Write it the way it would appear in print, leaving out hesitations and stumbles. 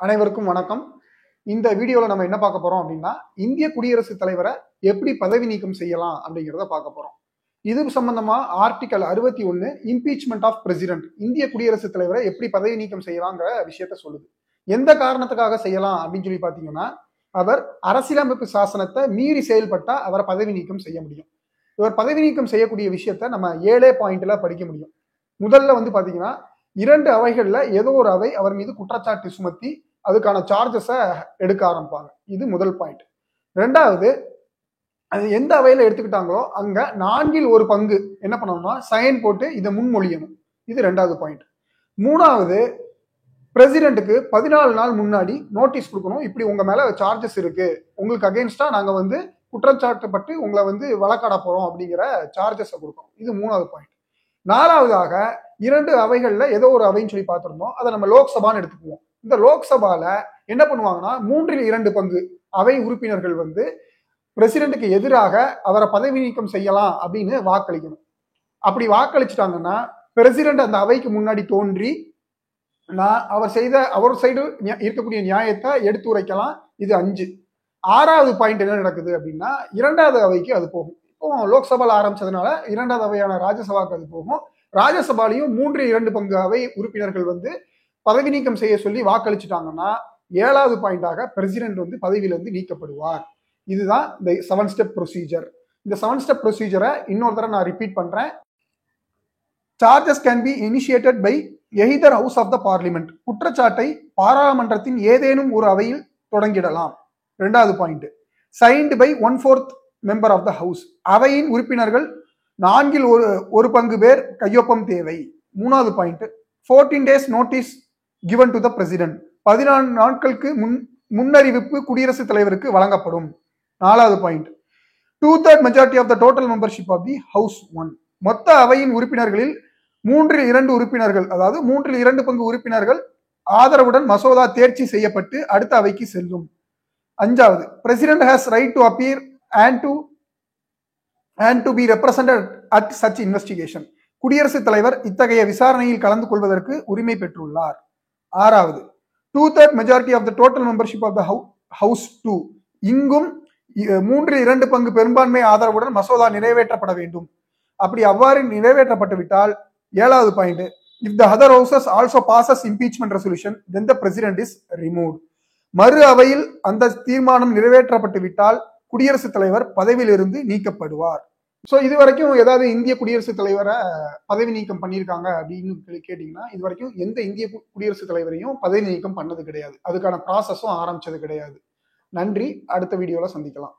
அனைவருக்கும் வணக்கம். இந்த வீடியோல நம்ம என்ன பார்க்க போறோம் அப்படின்னா, இந்திய குடியரசுத் தலைவரை எப்படி பதவி நீக்கம் செய்யலாம் அப்படிங்கிறத பார்க்க போறோம். இது சம்பந்தமா ஆர்டிகல் 61 இம்பீச்மெண்ட் ஆஃப் பிரசிடென்ட், இந்திய குடியரசுத் தலைவரை எப்படி பதவி நீக்கம் செய்யலாங்கிற விஷயத்த சொல்லுது. எந்த காரணத்துக்காக செய்யலாம் அப்படின்னு சொல்லி பாத்தீங்கன்னா, அவர் அரசியலமைப்பு சாசனத்தை மீறி செயல்பட்டா அவரை பதவி நீக்கம் செய்ய முடியும். இவர் பதவி நீக்கம் செய்யக்கூடிய விஷயத்த நம்ம 7 பாயிண்ட்ல படிக்க முடியும். முதல்ல பாத்தீங்கன்னா, 2 அவைகள்ல ஏதோ ஒரு அவை அவர் மீது குற்றச்சாட்டு சுமத்தி அதுக்கான சார்ஜஸை எடுக்க ஆரம்பிப்பாங்க. இது முதல் பாயிண்ட். ரெண்டாவது, அது எந்த அவையில எடுத்துக்கிட்டாங்களோ அங்க 4ல் 1 பங்கு என்ன பண்ணணும்னா சைன் போட்டு இதை முன்மொழியணும். இது 2வது பாயிண்ட். மூணாவது, பிரசிடென்ட்டுக்கு 14 நாள் முன்னாடி நோட்டீஸ் கொடுக்கணும். இப்படி உங்க மேல சார்ஜஸ் இருக்கு, உங்களுக்கு அகெயின்ஸ்டா நாங்க குற்றச்சாட்டுப்பட்டு உங்களை வழக்காட போறோம் அப்படிங்கிற சார்ஜஸை கொடுக்கணும். இது 3வது பாயிண்ட். 4வதாக, 2 அவைகள்ல ஏதோ ஒரு அவைன்னு சொல்லி பார்த்திருந்தோம். அதை நம்ம லோக்சபான்னு எடுத்துக்குவோம். இந்த லோக்சபால என்ன பண்ணுவாங்கன்னா 3ல் 2 பங்கு அவை உறுப்பினர்கள் பிரசிடென்ட்டுக்கு எதிராக அவரை பதவி நீக்கம் செய்யலாம் அப்படின்னு வாக்களிக்கணும். அப்படி வாக்களிச்சுட்டாங்கன்னா பிரசிடென்ட் அந்த அவைக்கு முன்னாடி தோன்றி அவர் சைடு இருக்கக்கூடிய நியாயத்தை எடுத்து உரைக்கலாம். இது 5. 6வது பாயிண்ட் என்ன நடக்குது அப்படின்னா, 2வது அவைக்கு அது போகும். இப்போ லோக்சபால ஆரம்பிச்சதுனால 2வது அவையான ராஜ்யசபாவுக்கு அது போகும். ராஜ்யசபாலையும் 3ல் 2 பங்கு அவை உறுப்பினர்கள் பதவி நீக்கம் செய்ய சொல்லி வாக்களிச்சுட்டாங்கன்னா 7வது பாயிண்டாக பிரசிடென்ட் பதவியிலிருந்து நீக்கப்படுவார். இதுதான் இந்த 7 ஸ்டெப் ப்ரொசீஜர். இந்த 7 ஸ்டெப் ப்ரொசீஜரை இன்னொரு தடவை நான் ரிப்பீட் பண்றேன். Charges can be initiated by either house of the Parliament. குற்றச்சாட்டை பாராளுமன்றத்தின் ஏதேனும் ஒரு அவையில் தொடங்கிடலாம். 2வது point, signed by 1/4 member of the house. அவையின் உறுப்பினர்கள் 4ல் 1 பங்கு பேர் கையொப்பம் தேவை. 3வது point, 14 days notice given to the president. 14 நாட்களுக்கு முன்னறிவிப்பு குடியரசுத் தலைவருக்கு வழங்கப்படும். 4வது point, 2/3 majority of the total membership of the house 1. மொத்த அவையின் உறுப்பினர்களில் 3ல் 2 உறுப்பினர்கள், அதாவது 3ல் 2 பங்கு உறுப்பினர்கள் ஆதரவுடன் மசோதா தேர்ச்சி செய்யப்பட்டு அடுத்த அவைக்கு செல்லும். 5வது, president has right to appear and to be represented at such investigation. குடியரசுத் தலைவர் இத்தகைய விசாரணையில் கலந்து கொள்வதற்கு உரிமை பெற்றுள்ளார். 6வது, 2/3 majority of the total membership of the house 2. இங்கும் 3ல் 2 பங்கு பெரும்பான்மை ஆதரவுடன் மசோதா நிறைவேற்றப்பட வேண்டும். அப்படி அவ்வாறு நிறைவேற்றப்பட்டு விட்டால் 7வது point, if the other houses also bosses impeachment resolution then the president is removed. மறு அவையில் அந்த தீர்மானம் நிறைவேற்றப்பட்டு விட்டால் குடியரசுத் தலைவர் பதவியிலிருந்து நீக்கப்படுவார். ஸோ இது வரைக்கும் ஏதாவது இந்திய குடியரசுத் தலைவரை பதவி நீக்கம் பண்ணியிருக்காங்க அப்படின்னு கேட்டீங்கன்னா, இது வரைக்கும் எந்த இந்திய குடியரசுத் தலைவரையும் பதவி நீக்கம் பண்ணது கிடையாது. அதுக்கான ப்ராசஸும் ஆரம்பிச்சது கிடையாது. நன்றி. அடுத்த வீடியோல சந்திக்கலாம்.